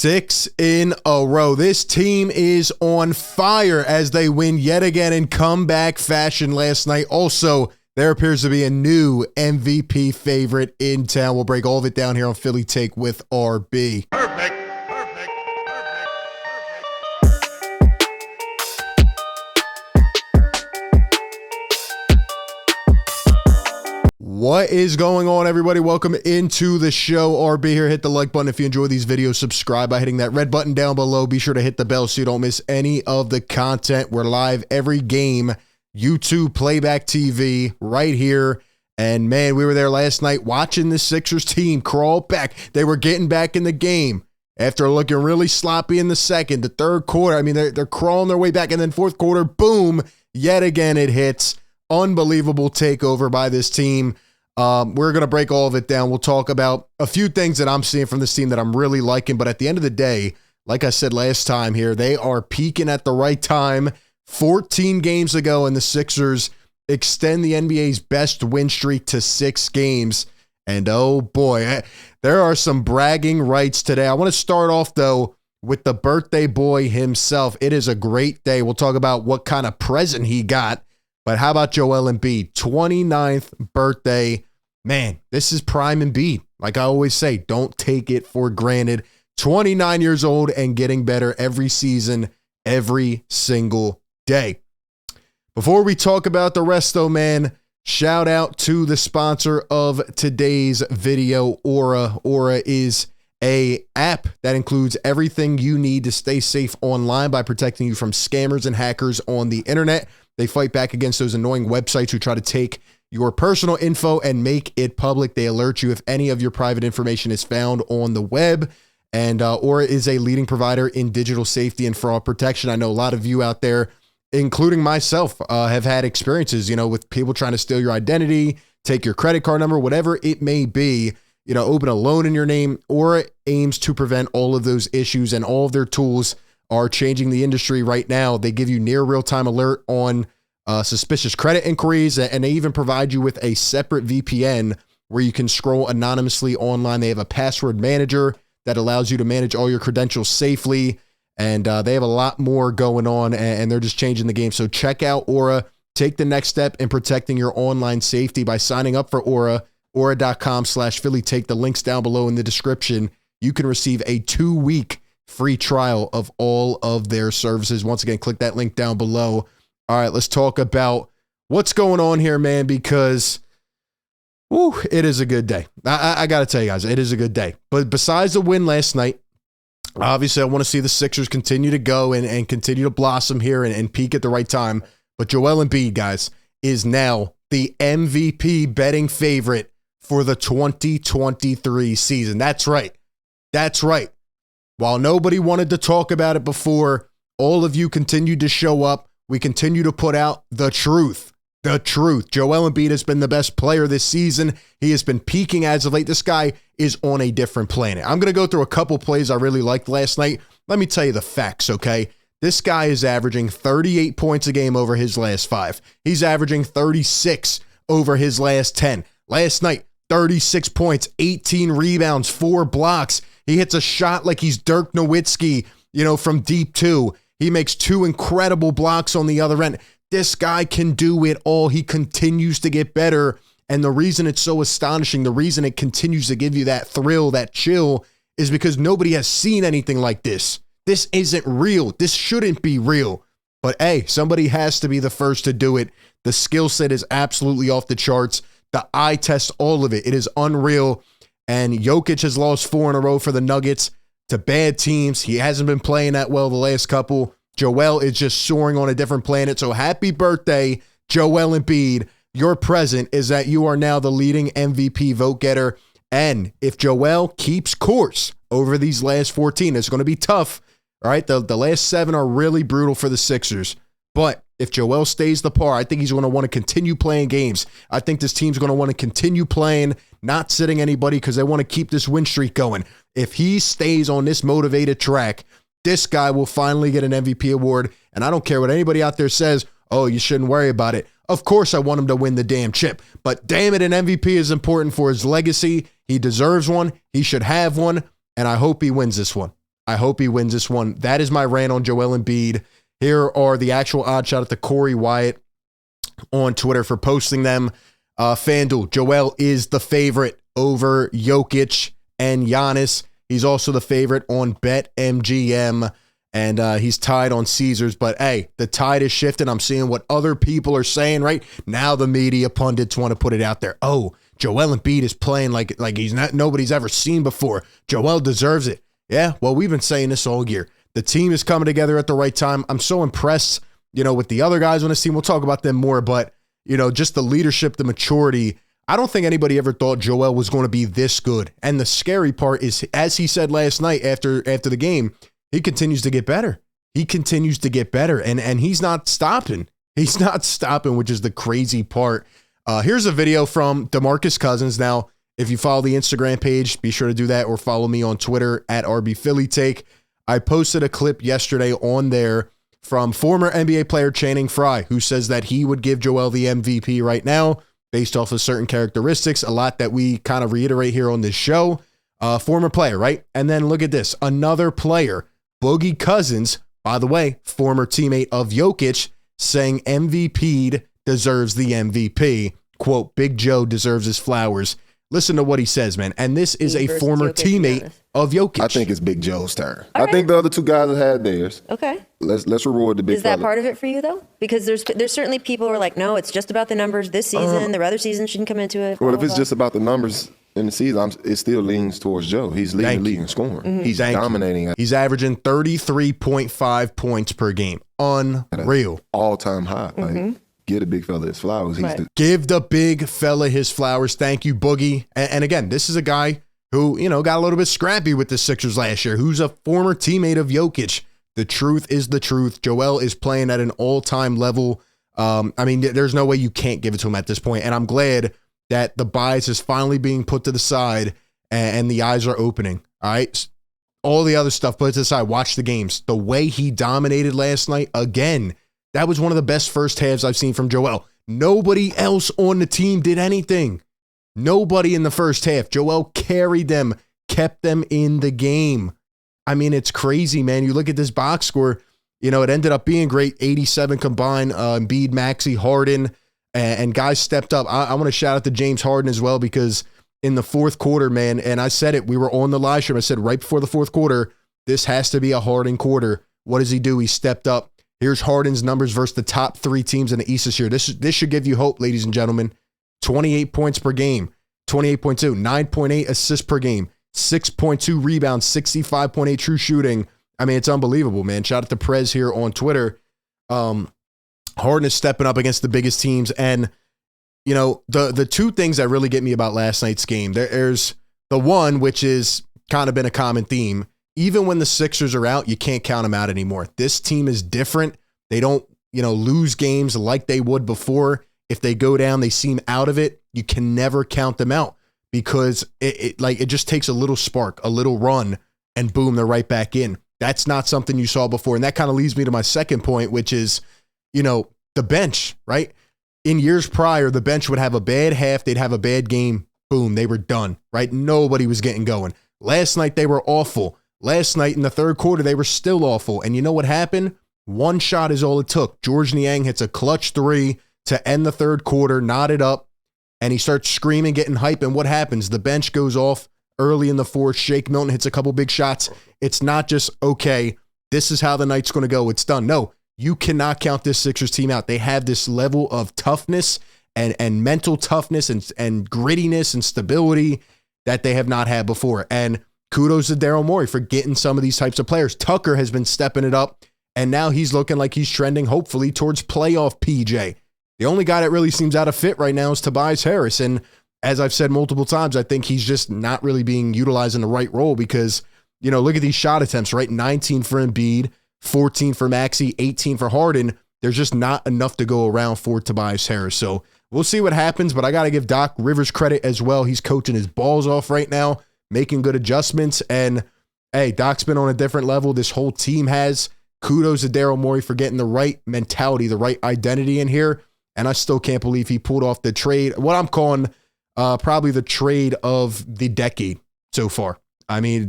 6 in a row. This team is on fire as they win yet again in comeback fashion last night. Also, there appears to be a new MVP favorite in town. We'll break all of it down here on Philly Take with RB. Perfect. What is going on, everybody? Welcome into the show. RB here. Hit the like button if you enjoy these videos. Subscribe by hitting that red button down below. Be sure to hit the bell so you don't miss any of the content. We're live every game. YouTube, Playback TV, right here. And man, we were there last night watching the Sixers team crawl back. They were getting back in the game after looking really sloppy in the second, the third quarter. I mean, they're crawling their way back. And then fourth quarter, boom, yet again it hits. Unbelievable takeover by this team. We're going to break all of it down. We'll talk about a few things that I'm seeing from this team that I'm really liking. But at the end of the day, like I said last time here, they are peaking at the right time. 14 games ago, and the Sixers extend the NBA's best win streak to 6 games. And oh boy, there are some bragging rights today. I want to start off, though, with the birthday boy himself. It is a great day. We'll talk about what kind of present he got. But how about Joel Embiid? 29th birthday. Man, this is prime Embiid. Like I always say, don't take it for granted. 29 years old and getting better every season, every single day. Before we talk about the rest, though, man, shout out to the sponsor of today's video, Aura. Aura is an app that includes everything you need to stay safe online by protecting you from scammers and hackers on the internet. They fight back against those annoying websites who try to take your personal info and make it public. They alert you if any of your private information is found on the web. And Aura is a leading provider in digital safety and fraud protection. I know a lot of you out there, including myself, have had experiences, with people trying to steal your identity, take your credit card number, whatever it may be, open a loan in your name. Aura aims to prevent all of those issues, and all of their tools are changing the industry right now. They give you near real-time alert on suspicious credit inquiries, and they even provide you with a separate VPN where you can scroll anonymously online. They have a password manager that allows you to manage all your credentials safely, and they have a lot more going on, and they're just changing the game. So check out Aura. Take the next step in protecting your online safety by signing up for Aura, aura.com/Philly Take. The link's down below in the description. You can receive a 2-week free trial of all of their services. Once again, click that link down below. All right, let's talk about what's going on here, man, because it is a good day. I got to tell you guys, it is a good day. But besides the win last night, obviously I want to see the Sixers continue to go and continue to blossom here and peak at the right time. But Joel Embiid, guys, is now the MVP betting favorite for the 2023 season. That's right. That's right. While nobody wanted to talk about it before, all of you continued to show up. We continue to put out the truth. The truth. Joel Embiid has been the best player this season. He has been peaking as of late. This guy is on a different planet. I'm going to go through a couple plays I really liked last night. Let me tell you the facts, okay? This guy is averaging 38 points a game over his last 5. He's averaging 36 over his last 10. Last night, 36 points, 18 rebounds, 4 blocks. He hits a shot like he's Dirk Nowitzki, from deep 2. He makes 2 incredible blocks on the other end. This guy can do it all. He continues to get better. And the reason it's so astonishing, the reason it continues to give you that thrill, that chill, is because nobody has seen anything like this. This isn't real. This shouldn't be real. But hey, somebody has to be the first to do it. The skill set is absolutely off the charts. The eye test, all of it. It is unreal. And Jokic has lost 4 in a row for the Nuggets to bad teams. He hasn't been playing that well the last couple. Joel is just soaring on a different planet. So happy birthday, Joel Embiid. Your present is that you are now the leading MVP vote getter. And if Joel keeps course over these last 14, it's going to be tough. All right, the last 7 are really brutal for the Sixers. But if Joel stays the par, I think he's going to want to continue playing games. I think this team's going to want to continue playing, not sitting anybody, because they want to keep this win streak going. If he stays on this motivated track, this guy will finally get an MVP award. And I don't care what anybody out there says, oh, you shouldn't worry about it. Of course I want him to win the damn chip. But damn it, an MVP is important for his legacy. He deserves one. He should have one. And I hope he wins this one. I hope he wins this one. That is my rant on Joel Embiid. Here are the actual odds. Shout out to Corey Wyatt on Twitter for posting them. FanDuel, Joel is the favorite over Jokic and Giannis. He's also the favorite on BetMGM, and he's tied on Caesars. But, hey, the tide is shifting. I'm seeing what other people are saying, right? Now the media pundits want to put it out there. Oh, Joel Embiid is playing like he's not nobody's ever seen before. Joel deserves it. Yeah, well, we've been saying this all year. The team is coming together at the right time. I'm so impressed, with the other guys on this team. We'll talk about them more, but, just the leadership, the maturity. I don't think anybody ever thought Joel was going to be this good. And the scary part is, as he said last night after the game, he continues to get better. He continues to get better, and he's not stopping. He's not stopping, which is the crazy part. Here's a video from DeMarcus Cousins. Now, if you follow the Instagram page, be sure to do that, or follow me on Twitter at RBPhillyTake. I posted a clip yesterday on there from former NBA player Channing Frye, who says that he would give Joel the MVP right now based off of certain characteristics, a lot that we kind of reiterate here on this show. Former player, right? And then look at this. Another player, Boogie Cousins, by the way, former teammate of Jokic, saying MVP deserves the MVP. Quote, Big Joe deserves his flowers. Listen to what he says, man. And this is a former teammate of Jokic. I think it's Big Joe's turn. All I think the other two guys have had theirs. Okay. Let's reward the big Is that fella. part of it for you, though? Because there's certainly people who are like, no, it's just about the numbers this season. The other season shouldn't come into it. Well, if it's just about the numbers in the season, it still leans towards Joe. He's leading the league in scoring. Mm-hmm. He's dominating. He's averaging 33.5 points per game. Unreal. All-time high. Like, give the big fella his flowers. Give the big fella his flowers. Thank you, Boogie. And again, this is a guy who, got a little bit scrappy with the Sixers last year, who's a former teammate of Jokic. The truth is the truth. Joel is playing at an all-time level. There's no way you can't give it to him at this point. And I'm glad that the bias is finally being put to the side and the eyes are opening. All right. All the other stuff put to the side. Watch the games. The way he dominated last night, again, that was one of the best first halves I've seen from Joel. Nobody else on the team did anything. Nobody in the first half. Joel carried them, kept them in the game. I mean, it's crazy, man. You look at this box score, it ended up being great. 87 combined, Embiid, Maxey, Harden, and guys stepped up. I want to shout out to James Harden as well, because in the fourth quarter, man, and I said it, we were on the live stream. I said right before the fourth quarter, this has to be a Harden quarter. What does he do? He stepped up. Here's Harden's numbers versus the top three teams in the East this year. This should give you hope, ladies and gentlemen. 28 points per game, 28.2, 9.8 assists per game, 6.2 rebounds, 65.8 true shooting. I mean, it's unbelievable, man. Shout out to Prez here on Twitter. Harden is stepping up against the biggest teams. And, the two things that really get me about last night's game, there's the one, which is kind of been a common theme. Even when the Sixers are out, you can't count them out anymore. This team is different. They don't, lose games like they would before. If they go down, they seem out of it. You can never count them out, because it just takes a little spark, a little run, and boom, they're right back in. That's not something you saw before. And that kind of leads me to my second point, which is, the bench, right? In years prior, the bench would have a bad half. They'd have a bad game. Boom, they were done, right? Nobody was getting going. Last night, they were awful. Last night in the third quarter, they were still awful. And you know what happened? One shot is all it took. George Niang hits a clutch three to end the third quarter, knot it up, and he starts screaming, getting hype. And what happens? The bench goes off early in the fourth. Shake Milton hits a couple big shots. It's not just, okay, this is how the night's going to go. It's done. No, you cannot count this Sixers team out. They have this level of toughness and mental toughness and grittiness and stability that they have not had before. And kudos to Daryl Morey for getting some of these types of players. Tucker has been stepping it up, and now he's looking like he's trending, hopefully, towards playoff PJ. The only guy that really seems out of fit right now is Tobias Harris. And as I've said multiple times, I think he's just not really being utilized in the right role because, look at these shot attempts, right? 19 for Embiid, 14 for Maxey, 18 for Harden. There's just not enough to go around for Tobias Harris. So we'll see what happens, but I got to give Doc Rivers credit as well. He's coaching his balls off right now, making good adjustments. And, hey, Doc's been on a different level. This whole team has. Kudos to Daryl Morey for getting the right mentality, the right identity in here. And I still can't believe he pulled off the trade, what I'm calling probably the trade of the decade so far. I mean,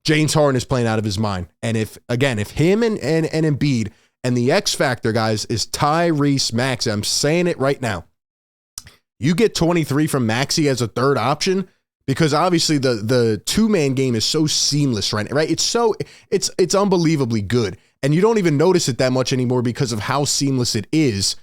James Harden is playing out of his mind. And if him and Embiid, and the X factor, guys, is Tyrese Maxey. I'm saying it right now. You get 23 from Maxey as a third option, because obviously the two-man game is so seamless, right? It's unbelievably good. And you don't even notice it that much anymore because of how seamless it is.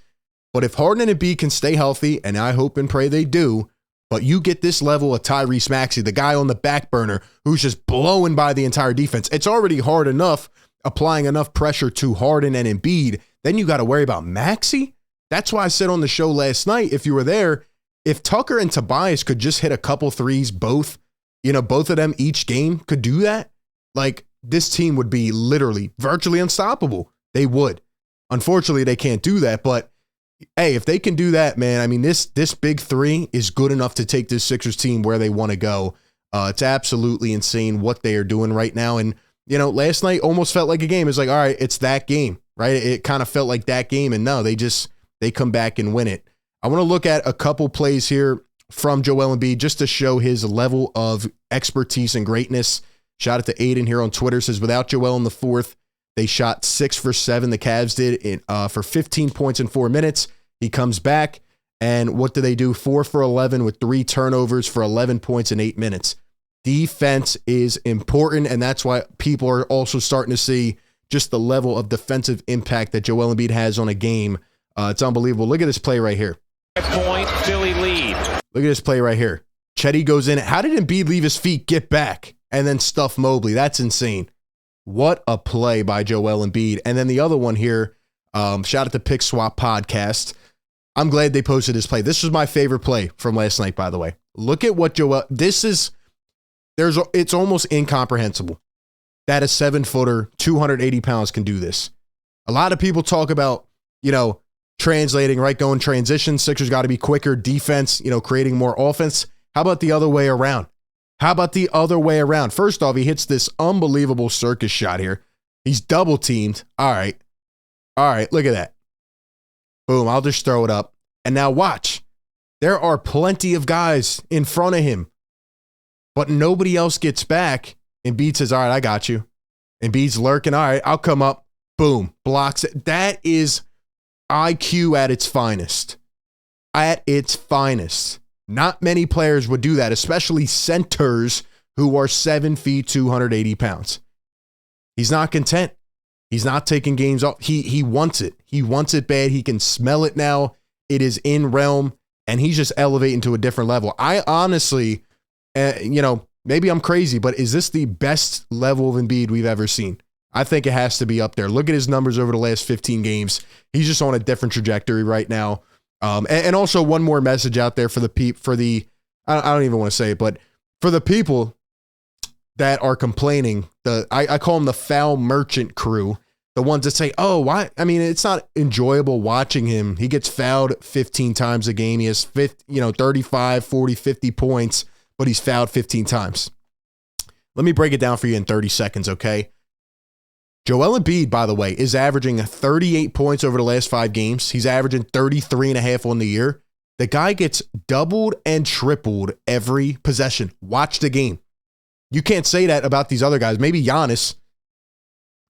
But if Harden and Embiid can stay healthy, and I hope and pray they do, but you get this level of Tyrese Maxey, the guy on the back burner who's just blowing by the entire defense. It's already hard enough applying enough pressure to Harden and Embiid. Then you got to worry about Maxey. That's why I said on the show last night, if you were there, if Tucker and Tobias could just hit a couple threes, both of them each game could do that, like this team would be literally virtually unstoppable. They would. Unfortunately, they can't do that. But hey, if they can do that, man, I mean, this big three is good enough to take this Sixers team where they want to go. It's absolutely insane what they are doing right now. And, last night almost felt like a game. It's like, all right, it's that game, right? It kind of felt like that game. And no, they come back and win it. I want to look at a couple plays here from Joel Embiid just to show his level of expertise and greatness. Shout out to Aiden here on Twitter. Says, without Joel in the fourth, they shot 6 for 7. The Cavs did for 15 points in 4 minutes. He comes back, and what do they do? 4 for 11 with 3 turnovers for 11 points in 8 minutes. Defense is important, and that's why people are also starting to see just the level of defensive impact that Joel Embiid has on a game. It's unbelievable. Look at this play right here. 5-point Philly lead. Look at this play right here. Chetty goes in. How did Embiid leave his feet, get back, and then stuff Mobley? That's insane. What a play by Joel Embiid. And then the other one here, shout out to Pick Swap Podcast. I'm glad they posted this play. This was my favorite play from last night, by the way. Look at what it's almost incomprehensible that a 7-footer, 280 pounds can do this. A lot of people talk about, translating, right? Going transition. Sixers got to be quicker. Defense, creating more offense. How about the other way around? First off, he hits this unbelievable circus shot here. He's double teamed. All right. Look at that. Boom. I'll just throw it up. And now watch. There are plenty of guys in front of him, but nobody else gets back. Embiid says, all right, I got you. Embiid's lurking. All right, I'll come up. Boom. Blocks it. That is IQ at its finest. Not many players would do that, especially centers who are 7 feet, 280 pounds. He's not content. He's not taking games off. He wants it. He wants it bad. He can smell it now. It is in realm, and he's just elevating to a different level. I honestly, maybe I'm crazy, but is this the best level of Embiid we've ever seen? I think it has to be up there. Look at his numbers over the last 15 games. He's just on a different trajectory right now. And also one more message out there for the I don't even want to say it, but for the people that are complaining, I call them the foul merchant crew, the ones that say, oh, why? I mean, it's not enjoyable watching him. He gets fouled 15 times a game. He has 35, 40, 50 points, but he's fouled 15 times. Let me break it down for you in 30 seconds, okay? Joel Embiid, by the way, is averaging 38 points over the last 5 games. He's averaging 33.5 on the year. The guy gets doubled and tripled every possession. Watch the game. You can't say that about these other guys. Maybe Giannis.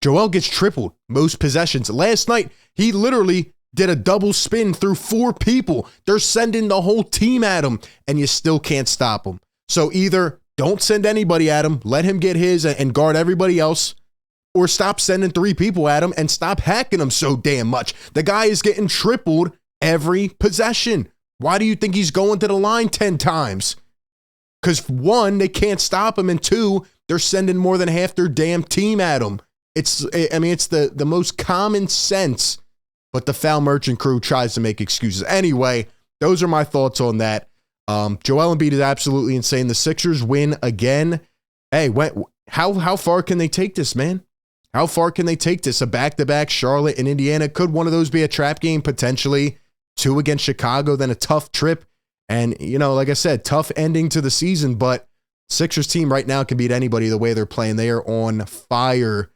Joel gets tripled most possessions. Last night, he literally did a double spin through 4 people. They're sending the whole team at him, and you still can't stop him. So either don't send anybody at him, let him get his and guard everybody else, or stop sending 3 people at him and stop hacking him so damn much. The guy is getting tripled every possession. Why do you think he's going to the line 10 times? Because 1, they can't stop him, and 2, they're sending more than half their damn team at him. It's the most common sense, but the foul merchant crew tries to make excuses. Anyway, those are my thoughts on that. Joel Embiid is absolutely insane. The Sixers win again. Hey, how far can they take this, man? How far can they take this? A back-to-back, Charlotte and Indiana. Could one of those be a trap game? Potentially. 2 against Chicago, then a tough trip. And, like I said, tough ending to the season, but Sixers team right now can beat anybody the way they're playing. They are on fire,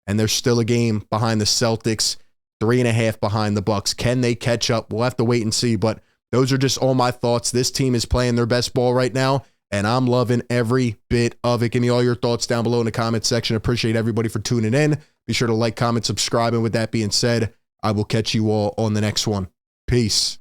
and they're still a game behind the Celtics, 3.5 behind the Bucks. Can they catch up? We'll have to wait and see, but those are just all my thoughts. This team is playing their best ball right now, and I'm loving every bit of it. Give me all your thoughts down below in the comment section. Appreciate everybody for tuning in. Be sure to like, comment, subscribe, and with that being said, I will catch you all on the next one. Peace.